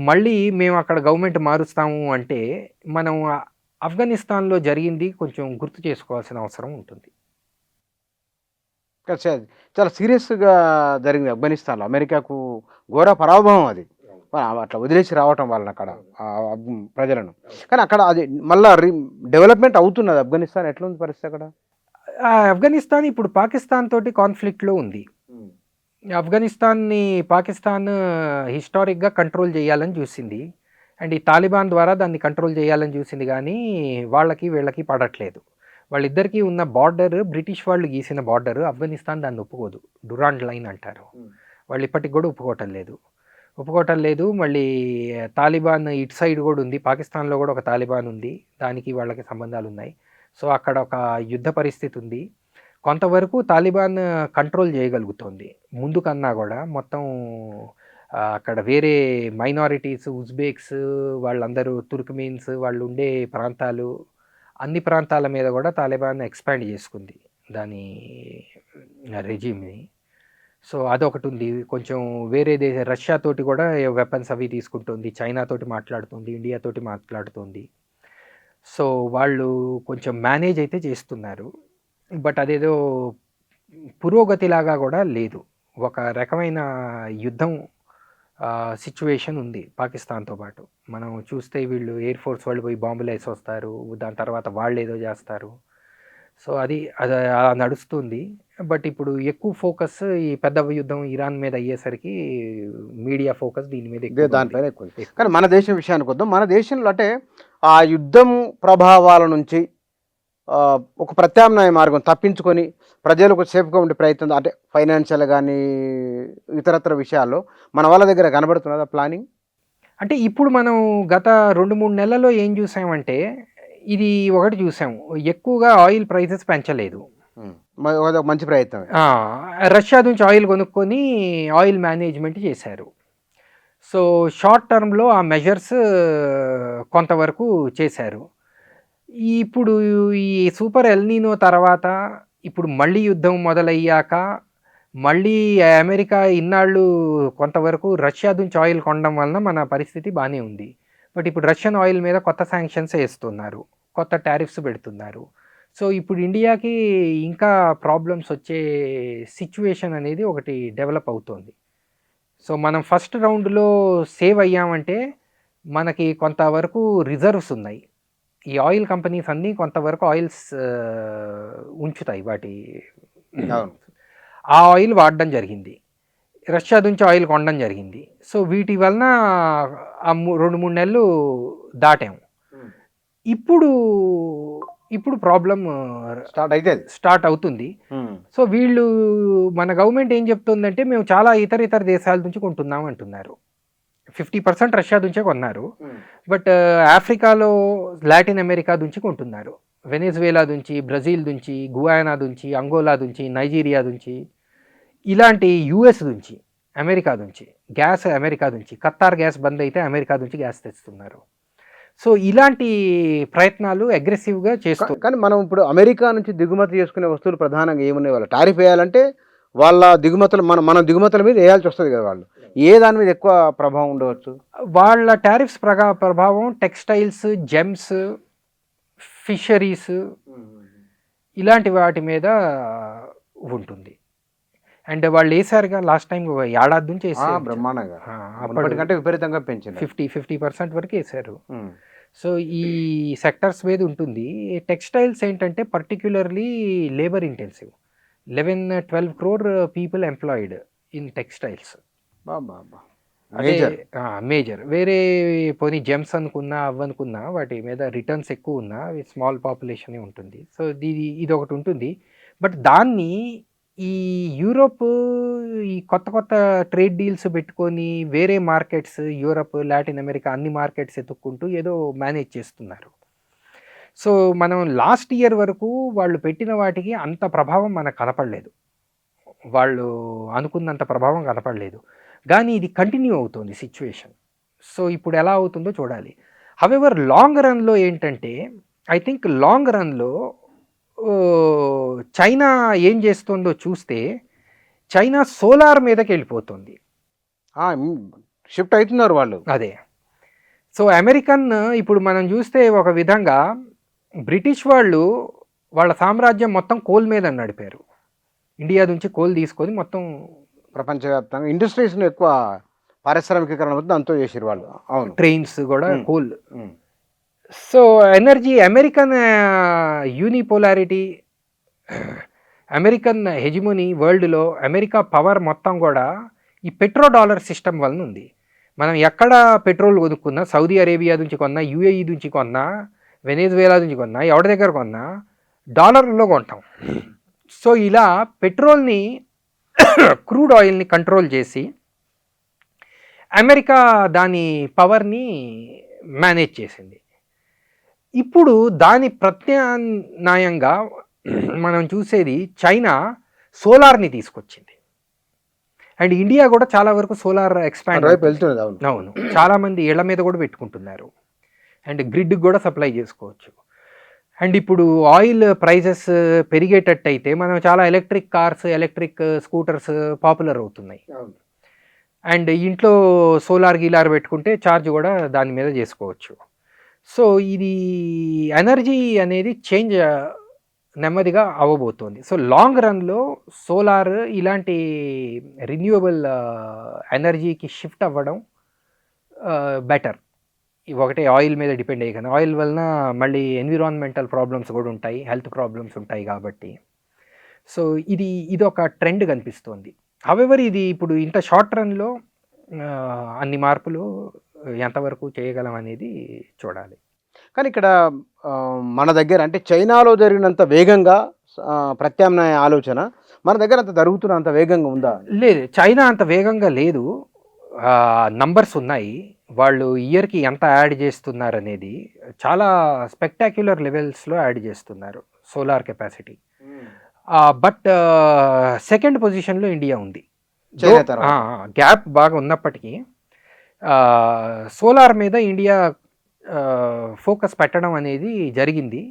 మళ్ళీ మేము అక్కడ గవర్నమెంట్ మారుస్తాము అంటే మనం ఆఫ్ఘనిస్తాన్లో జరిగింది కొంచెం గుర్తు చేసుకోవాల్సిన అవసరం ఉంటుంది. చాలా సీరియస్గా జరిగింది ఆఫ్ఘనిస్తాన్లో. అమెరికాకు ఘోర పరాభవం అది, అట్లా వదిలేసి రావటం వాళ్ళని అక్కడ ప్రజలను. కానీ అక్కడ అది మళ్ళీ డెవలప్మెంట్ అవుతున్నది. ఆఫ్ఘనిస్తాన్ ఎట్లా ఉంది పరిస్థితి అక్కడ? ఆఫ్ఘనిస్తాన్ ఇప్పుడు పాకిస్తాన్ తోటి కాన్ఫ్లిక్ట్లో ఉంది. ఆఫ్ఘనిస్తాన్ని పాకిస్తాన్ హిస్టారిక్గా కంట్రోల్ చేయాలని చూసింది, అండ్ ఈ తాలిబాన్ ద్వారా దాన్ని కంట్రోల్ చేయాలని చూసింది, కానీ వీళ్ళకి పడట్లేదు. వాళ్ళిద్దరికీ ఉన్న బార్డర్ బ్రిటిష్ వాళ్ళు గీసిన బార్డర్, ఆఫ్ఘనిస్తాన్ దాన్ని ఒప్పుకోదు, డురాండ్ లైన్ అంటారు. వాళ్ళు ఇప్పటికి కూడా ఒప్పుకోవటం లేదు. మళ్ళీ తాలిబాన్ ఇటు సైడ్ కూడా ఉంది, పాకిస్తాన్లో కూడా ఒక తాలిబాన్ ఉంది, దానికి వాళ్ళకి సంబంధాలు ఉన్నాయి. సో అక్కడ ఒక యుద్ధ పరిస్థితి ఉంది. కొంతవరకు తాలిబాన్ కంట్రోల్ చేయగలుగుతోంది ముందు కన్నా కూడా. మొత్తం అక్కడ వేరే మైనారిటీస్, ఉజ్బేక్స్ వాళ్ళందరూ, తుర్క్మీన్స్ వాళ్ళు ఉండే ప్రాంతాలు, అన్ని ప్రాంతాల మీద కూడా తాలిబాన్ ఎక్స్పాండ్ చేసుకుంది దాని రెజీమ్ని. సో అదొకటి ఉంది. కొంచెం వేరే రష్యా తోటి కూడా వెపన్స్ అవి తీసుకుంటుంది, చైనా తోటి మాట్లాడుతుంది, ఇండియా తోటి మాట్లాడుతుంది. సో వాళ్ళు కొంచెం మేనేజ్ అయితే చేస్తున్నారు. బట్ అదేదో పురోగతిలాగా కూడా లేదు. ఒక రకమైన యుద్ధం సిచ్యువేషన్ ఉంది పాకిస్తాన్తో పాటు. మనం చూస్తే వీళ్ళు ఎయిర్ ఫోర్స్ వాళ్ళు పోయి బాంబులు వేసి వస్తారు, దాని తర్వాత వాళ్ళు ఏదో చేస్తారు. సో అది అలా నడుస్తుంది. బట్ ఇప్పుడు ఎక్కువ ఫోకస్ ఈ పెద్ద యుద్ధం ఇరాన్ మీద అయ్యేసరికి మీడియా ఫోకస్ దీని మీద, దానిపైన ఎక్కువ. కానీ మన దేశం విషయానికి వద్దాం. మన దేశంలో అంటే ఆ యుద్ధం ప్రభావాల నుంచి ఒక ప్రత్యామ్నాయ మార్గం తప్పించుకొని ప్రజలకు సేఫ్గా ఉండే ప్రయత్నం, అంటే ఫైనాన్షియల్ కానీ ఇతరత్ర విషయాల్లో మన వాళ్ళ దగ్గర కనబడుతున్నదా ప్లానింగ్? అంటే ఇప్పుడు మనం గత 2-3 నెలల్లో ఏం చూసామంటే, ఇది ఒకటి చూసాము, ఎక్కువగా ఆయిల్ ప్రైసెస్ పెంచలేదు, మంచి ప్రయత్నం. రష్యా నుంచి ఆయిల్ కొనుక్కొని ఆయిల్ మేనేజ్మెంట్ చేశారు. సో షార్ట్ టర్మ్లో ఆ మెజర్స్ కొంతవరకు చేశారు. ఇప్పుడు ఈ సూపర్ ఎల్నినో తర్వాత ఇప్పుడు మళ్ళీ యుద్ధం మొదలయ్యాక మళ్ళీ అమెరికా ఇన్నాళ్ళు కొంతవరకు రష్యా నుంచి ఆయిల్ కొనడం వలన మన పరిస్థితి బాగానే ఉంది. బట్ ఇప్పుడు రష్యన్ ఆయిల్ మీద కొత్త శాంక్షన్స్ వేస్తున్నారు, కొత్త టారిఫ్స్ పెడుతున్నారు. సో ఇప్పుడు ఇండియాకి ఇంకా ప్రాబ్లమ్స్ వచ్చే సిచ్యువేషన్ అనేది ఒకటి డెవలప్ అవుతోంది. సో మనం ఫస్ట్ రౌండ్లో సేవ్ అయ్యామంటే మనకి కొంతవరకు రిజర్వ్స్ ఉన్నాయి. ఈ ఆయిల్ కంపెనీస్ అన్నీ కొంతవరకు ఆయిల్స్ ఉంచుతాయి వాటి ఆ ఆయిల్ వాడడం జరిగింది, రష్యా నుంచి ఆయిల్ కొనడం జరిగింది. సో వీటి వలన ఆ 2-3 నెలలు దాటాము. ఇప్పుడు ప్రాబ్లం స్టార్ట్ అవుతుంది. సో వీళ్ళు మన గవర్నమెంట్ ఏం చెప్తుందంటే మేము చాలా ఇతర దేశాల నుంచి కొంటున్నాం అంటున్నారు. 50% రష్యా నుంచే కొన్నారు, బట్ ఆఫ్రికాలో లాటిన్ అమెరికా నుంచి కొంటున్నారు. వెనెజువేలా నుంచి, బ్రెజిల్ నుంచి, గుయానా నుంచి, అంగోలా నుంచి, నైజీరియా నుంచి, ఇలాంటి యుఎస్ నుంచి, అమెరికా నుంచి గ్యాస్, అమెరికా నుంచి ఖతార్ గ్యాస్ బంద్ అయితే అమెరికా నుంచి గ్యాస్ తెస్తున్నారు. సో ఇలాంటి ప్రయత్నాలు అగ్రెసివ్గా చేస్తూ, కానీ మనం ఇప్పుడు అమెరికా నుంచి దిగుమతి చేసుకునే వస్తువులు ప్రధానంగా ఏమున్నాయి? వాళ్ళ టారిఫ్ వేయాలంటే వాళ్ళ దిగుమతులు మన దిగుమతుల మీద వేయాల్సి వస్తుంది కదా. వాళ్ళు ఏ దాని మీద ఎక్కువ ప్రభావం ఉండవచ్చు? వాళ్ళ టారిఫ్స్ ప్రభావం టెక్స్టైల్స్, జెమ్స్, ఫిషరీస్ ఇలాంటి వాటి మీద ఉంటుంది. అండ్ వాళ్ళు వేసారుగా లాస్ట్ టైం ఏడాది నుంచి వేసారు బ్రహ్మాండంగా, అప్పటికంటే విపరీతంగా పెంచారు, 50% వరకు వేసారు. సో ఈ సెక్టర్స్ మీద ఉంటుంది. టెక్స్టైల్స్ ఏంటంటే particularly labour intensive, 11-12 crore people employed in textiles. అదే మేజర్. వేరే పోనీ జెమ్స్ అనుకున్నా అవ్వనుకున్నా వాటి మీద రిటర్న్స్ ఎక్కువ ఉన్నా స్మాల్ పాపులేషన్ ఉంటుంది. సో ఇది ఒకటి ఉంటుంది. బట్ దాన్ని ఈ యూరోప్ ఈ కొత్త ట్రేడ్ డీల్స్ పెట్టుకొని వేరే మార్కెట్స్, యూరప్, లాటిన్ అమెరికా అన్ని మార్కెట్స్ ఎత్తుక్కుంటూ ఏదో మేనేజ్ చేస్తున్నారు. సో మనం లాస్ట్ ఇయర్ వరకు వాళ్ళు పెట్టిన వాటికి అంత ప్రభావం మనకు కనపడలేదు, వాళ్ళు అనుకున్నంత ప్రభావం కనపడలేదు. కానీ ఇది కంటిన్యూ అవుతుంది సిచ్యువేషన్. సో ఇప్పుడు ఎలా అవుతుందో చూడాలి. హవెవర్ లాంగ్ రన్లో ఏంటంటే, ఐ థింక్ లాంగ్ రన్లో చైనా ఏం చేస్తుందో చూస్తే చైనా సోలార్ మీదకి వెళ్ళిపోతుంది, షిఫ్ట్ అవుతున్నారు వాళ్ళు. అదే. సో అమెరికన్ ఇప్పుడు మనం చూస్తే ఒక విధంగా బ్రిటిష్ వాళ్ళు వాళ్ళ సామ్రాజ్యం మొత్తం కోల్ మీద నడిపారు. ఇండియా నుంచి కోల్ తీసుకొని మొత్తం ప్రపంచవ్యాప్తంగా ఇండస్ట్రీస్ను ఎక్కువ పారిశ్రామికీకరణ వద్ద అంతా చేసారు వాళ్ళు. అవును, ట్రైన్స్ కూడా coal. So energy, American unipolarity, American hegemony వరల్డ్లో అమెరికా పవర్ మొత్తం కూడా ఈ పెట్రో డాలర్ సిస్టమ్ వలన ఉంది. మనం ఎక్కడ పెట్రోల్ కొనుక్కున్నా, సౌదీ అరేబియా నుంచి కొన్నా, యూఏఈ నుంచి కొన్నా, వెనెజువేలా నుంచి కొన్నా, ఎవరి దగ్గర కొన్నా డాలర్లో కొంటాం. సో ఇలా పెట్రోల్ని, క్రూడ్ ఆయిల్ని కంట్రోల్ చేసి అమెరికా దాని పవర్ని మేనేజ్ చేసింది. ఇప్పుడు దాని ప్రత్యామ్నాయంగా మనం చూసేది చైనా సోలార్ని తీసుకొచ్చింది. అండ్ ఇండియా కూడా చాలా వరకు సోలార్ ఎక్స్పాండ్ వెళ్తున్నది. అవును, చాలామంది ఇళ్ల మీద కూడా పెట్టుకుంటున్నారు అండ్ గ్రిడ్కి కూడా సప్లై చేసుకోవచ్చు. అండ్ ఇప్పుడు ఆయిల్ ప్రైజెస్ పెరిగేటట్టయితే మనం చాలా electric cars, electric scooters popular అవుతున్నాయి. అండ్ ఇంట్లో సోలార్ గీలార్ పెట్టుకుంటే ఛార్జ్ కూడా దాని మీద చేసుకోవచ్చు. సో ఇది ఎనర్జీ అనేది చేంజ్ నెమ్మదిగా అవ్వబోతోంది. సో లాంగ్ రన్లో సోలార్ ఇలాంటి రిన్యూవబుల్ ఎనర్జీకి షిఫ్ట్ అవ్వడం బెటర్. ఒకటే ఆయిల్ మీద డిపెండ్ అయ్యి, కానీ ఆయిల్ వలన మళ్ళీ ఎన్విరాన్మెంటల్ ప్రాబ్లమ్స్ కూడా ఉంటాయి, హెల్త్ ప్రాబ్లమ్స్ ఉంటాయి కాబట్టి. సో ఇది ఒక ట్రెండ్ కనిపిస్తోంది. హవెవర్ ఇది ఇప్పుడు ఇంత షార్ట్ రన్లో అన్ని మార్పులు ఎంతవరకు చేయగలం అనేది చూడాలి. కానీ ఇక్కడ మన దగ్గర అంటే చైనాలో జరిగినంత వేగంగా ప్రత్యామ్నాయ ఆలోచన మన దగ్గర అంత జరుగుతున్న అంత వేగంగా ఉందా? లేదు, చైనా అంత వేగంగా లేదు. నంబర్స్ ఉన్నాయి, వాళ్ళు ఇయర్కి ఎంత యాడ్ చేస్తున్నారు అనేది చాలా స్పెక్టాక్యులర్ లెవెల్స్లో యాడ్ చేస్తున్నారు సోలార్ కెపాసిటీ. బట్ సెకండ్ పొజిషన్లో ఇండియా ఉంది. గ్యాప్ బాగా ఉన్నప్పటికీ సోలార్ మీద ఇండియా ఫోకస్ పెట్టడం అనేది జరిగింది.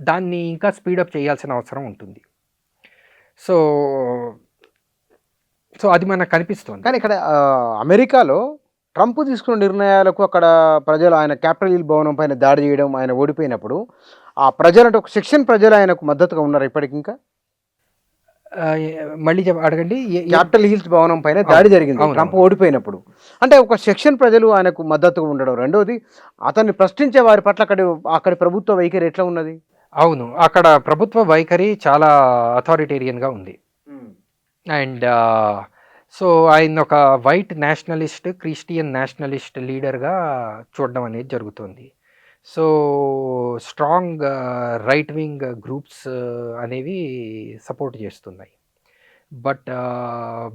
దాన్ని ఇంకా స్పీడప్ చేయాల్సిన అవసరం ఉంటుంది. సో సో అది మనకు కనిపిస్తుంది. కానీ ఇక్కడ అమెరికాలో ట్రంప్ తీసుకున్న నిర్ణయాలకు అక్కడ ప్రజలు ఆయన క్యాపిటల్ హిల్ భవనం పైన దాడి చేయడం, ఆయన ఓడిపోయినప్పుడు ఆ ప్రజలు అంటే ఒక సెక్షన్ ప్రజలు ఆయనకు మద్దతుగా ఉన్నారు ఇప్పటికి ఇంకా. మళ్ళీ అడగండి. క్యాపిటల్ హిల్స్ భవనం పైన దాడి జరిగింది అవును. ట్రంప్ ఓడిపోయినప్పుడు. అంటే ఒక సెక్షన్ ప్రజలు ఆయనకు మద్దతుగా ఉండడం, రెండోది అతన్ని ప్రశ్నించే వారి పట్ల అక్కడి ప్రభుత్వ వైఖరి ఎట్లా ఉన్నది? అవును, అక్కడ ప్రభుత్వ వైఖరి చాలా అథారిటేరియన్గా ఉంది. అండ్ సో ఆయన ఒక వైట్ నేషనలిస్ట్, క్రిస్టియన్ నేషనలిస్ట్ లీడర్గా చూడడం అనేది జరుగుతుంది. So strong right wing groups అనేవి సపోర్ట్ చేస్తున్నాయి. బట్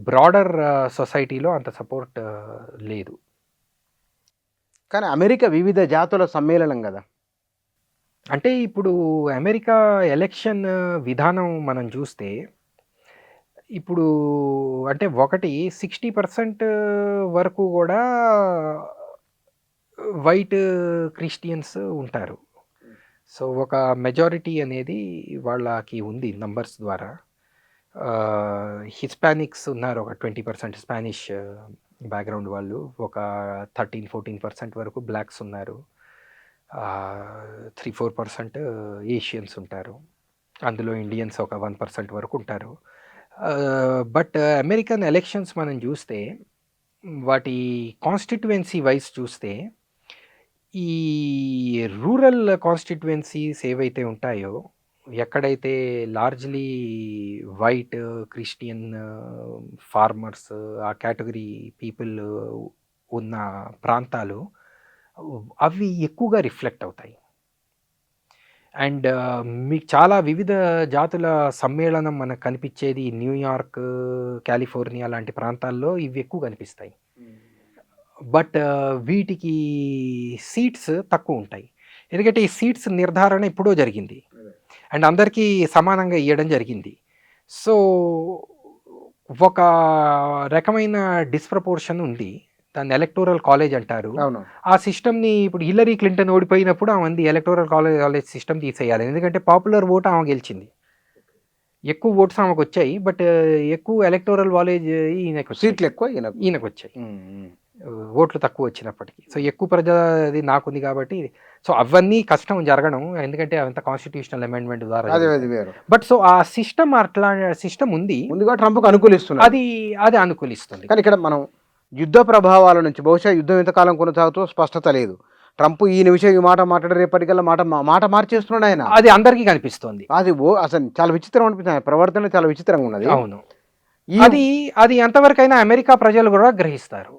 బ్రాడర్ సొసైటీలో అంత సపోర్ట్ లేదు. కానీ అమెరికా వివిధ జాతుల సమ్మేళనం కదా. అంటే ఇప్పుడు అమెరికా ఎలక్షన్ విధానం మనం చూస్తే, ఇప్పుడు అంటే ఒకటి 60% వరకు కూడా వైట్ క్రిస్టియన్స్ ఉంటారు. సో ఒక మెజారిటీ అనేది వాళ్ళకి ఉంది నంబర్స్ ద్వారా. హిస్పానిక్స్ ఉన్నారు, ఒక 20% స్పానిష్ బ్యాక్గ్రౌండ్ వాళ్ళు, ఒక 13-14% వరకు బ్లాక్స్ ఉన్నారు, 3-4% ఏషియన్స్ ఉంటారు, అందులో ఇండియన్స్ ఒక 1% వరకు ఉంటారు. బట్ అమెరికన్ ఎలక్షన్స్ మనం చూస్తే, వాటి కాన్స్టిట్యువెన్సీ వైజ్ చూస్తే, ఈ రూరల్ కాన్స్టిట్యువెన్సీస్ ఏవైతే ఉంటాయో, ఎక్కడైతే లార్జ్లీ వైట్ క్రిస్టియన్ ఫార్మర్స్, ఆ కేటగిరీ పీపుల్ ఉన్న ప్రాంతాలు, అవి ఎక్కువగా రిఫ్లెక్ట్ అవుతాయి. అండ్ మీకు చాలా వివిధ జాతుల సమ్మేళనం మనకు కనిపించేది న్యూయార్క్, కాలిఫోర్నియా లాంటి ప్రాంతాల్లో ఇవి ఎక్కువ కనిపిస్తాయి. బట్ వీటికి సీట్స్ తక్కువ ఉంటాయి, ఎందుకంటే ఈ సీట్స్ నిర్ధారణ ఎప్పుడో జరిగింది అండ్ అందరికీ సమానంగా ఇవ్వడం జరిగింది. సో ఒక రకమైన డిస్ప్రపోర్షన్ ఉంది, దాన్ని ఎలక్టోరల్ కాలేజ్ అంటారు. ఆ సిస్టమ్ని ఇప్పుడు హిల్లరీ క్లింటన్ ఓడిపోయినప్పుడు ఆమె ఎలక్టోరల్ కాలేజ్ సిస్టమ్ తీసేయాలి, ఎందుకంటే పాపులర్ ఓట్ ఆమె గెలిచింది, ఎక్కువ ఓట్స్ ఆమెకు వచ్చాయి. బట్ ఎక్కువ ఎలక్టోరల్ కాలేజ్ సీట్లు ఎక్కువ ఈయనకు వచ్చాయి, ఓట్లు తక్కువ వచ్చినప్పటికీ. సో ఎక్కువ ప్రజది నాకుంది కాబట్టి, సో అవన్నీ కష్టం జరగడం, ఎందుకంటే అవంతా కాన్స్టిట్యూషనల్ అమెండ్మెంట్ ద్వారా. బట్ సో ఆ సిస్టమ్, అట్లా సిస్టమ్ ఉంది, ముందుగా ట్రంప్కి అనుకూలిస్తుంది, అది అనుకూలిస్తుంది. కానీ ఇక్కడ మనం యుద్ధ ప్రభావాల నుంచి, బహుశా యుద్ధం ఎంతకాలం కొనసాగుతూ స్పష్టత లేదు. ట్రంప్ ఈ నిమిషం ఈ మాట మాట్లాడే, రేపటికల్లా మాట మార్చేస్తున్నాడు ఆయన, అది అందరికీ కనిపిస్తుంది. అది అసలు చాలా విచిత్రం అనిపిస్తుంది, ప్రవర్తన చాలా విచిత్రంగా ఉన్నది. అవును, అది ఎంతవరకైనా అమెరికా ప్రజలు కూడా గ్రహిస్తారు,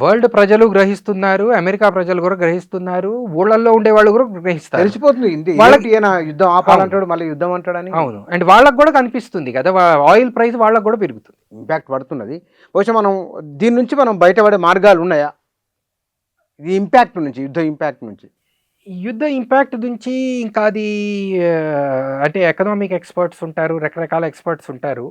వరల్డ్ ప్రజలు గ్రహిస్తున్నారు, అమెరికా ప్రజలు కూడా గ్రహిస్తున్నారు, ఊళ్ళల్లో ఉండే వాళ్ళు కూడా గ్రహిస్తారు. తెలిసిపోతుంది వాళ్ళకి, యుద్ధం ఆపాలంటాడు, మళ్ళీ యుద్ధం అంటాడని. అవును, అండ్ వాళ్ళకి కూడా కనిపిస్తుంది కదా, ఆయిల్ ప్రైస్ వాళ్ళకి కూడా పెరుగుతుంది, ఇంపాక్ట్ పడుతున్నది. బహుశా మనం దీని నుంచి మనం బయటపడే మార్గాలు ఉన్నాయా, ఈ ఇంపాక్ట్ నుంచి, యుద్ధ ఇంపాక్ట్ నుంచి? ఇంకా అది అంటే ఎకనామిక్ ఎక్స్పర్ట్స్ ఉంటారు, రకరకాల ఎక్స్పర్ట్స్ ఉంటారు.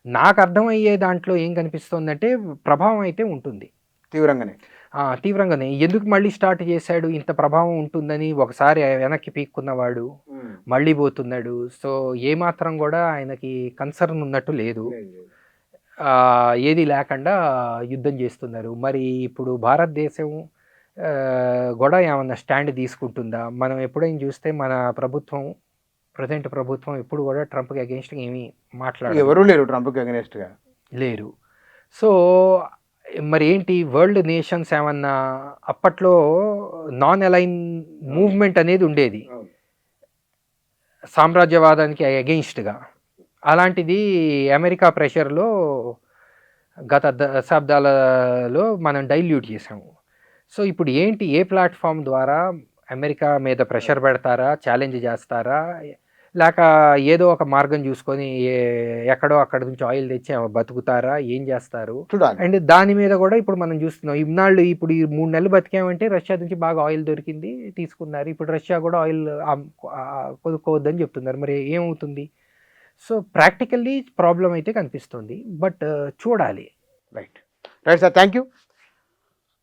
నాకు అర్థమయ్యే దాంట్లో ఏం కనిపిస్తుందంటే, ప్రభావం అయితే ఉంటుంది తీవ్రంగానే. ఎందుకు మళ్ళీ స్టార్ట్ చేశాడు, ఇంత ప్రభావం ఉంటుందని, ఒకసారి వెనక్కి పీక్కున్నవాడు మళ్ళీ పోతున్నాడు. సో ఏమాత్రం కూడా ఆయనకి కన్సర్న్ ఉన్నట్టు లేదు, ఏది లేకుండా యుద్ధం చేస్తున్నారు. మరి ఇప్పుడు భారతదేశం కూడా ఏమన్నా స్టాండ్ తీసుకుంటుందా? మనం ఎప్పుడైనా చూస్తే మన ప్రభుత్వం, ప్రజెంట్ ప్రభుత్వం ఎప్పుడు కూడా ట్రంప్కి అగెన్స్ట్గా ఏమీ మాట్లాడారు, ఎవరు లేరు ట్రంప్కి అగెన్స్ట్గా లేరు. సో మరి ఏంటి, వరల్డ్ నేషన్స్ ఏమన్నా, అప్పట్లో నాన్ అలైన్ మూవ్మెంట్ అనేది ఉండేది సామ్రాజ్యవాదానికి అగెయిన్స్ట్గా, అలాంటిది అమెరికా ప్రెషర్లో గత దశాబ్దాలలో మనం డైల్యూట్ చేసాము. సో ఇప్పుడు ఏంటి, ఏ ప్లాట్ఫామ్ ద్వారా అమెరికా మీద ప్రెషర్ పెడతారా, ఛాలెంజ్ చేస్తారా, లేక ఏదో ఒక మార్గం చూసుకొని ఎక్కడో అక్కడ నుంచి ఆయిల్ తెచ్చి బతుకుతారా, ఏం చేస్తారు? అండ్ దాని మీద కూడా ఇప్పుడు మనం చూస్తున్నాం, ఇన్నాళ్ళు ఇప్పుడు ఈ 3 నెలలు బతికామంటే రష్యా నుంచి బాగా ఆయిల్ దొరికింది, తీసుకున్నారు. ఇప్పుడు రష్యా కూడా ఆయిల్ కొనుక్కోవద్దని చెప్తున్నారు, మరి ఏమవుతుంది? సో ప్రాక్టికల్లీ ప్రాబ్లం అయితే కనిపిస్తుంది, బట్ చూడాలి. Right sir, thank you.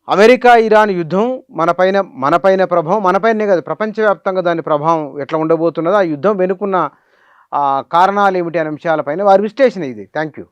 America Iran యుద్ధం మనపైన ప్రభావం, మనపైనే కాదు ప్రపంచవ్యాప్తంగా దాని ప్రభావం ఎట్లా ఉండబోతున్నదో, ఆ యుద్ధం వెనుకున్న కారణాలు ఏమిటి అనే అంశాలపైన వారి విశ్లేషణ ఇది. Thank you.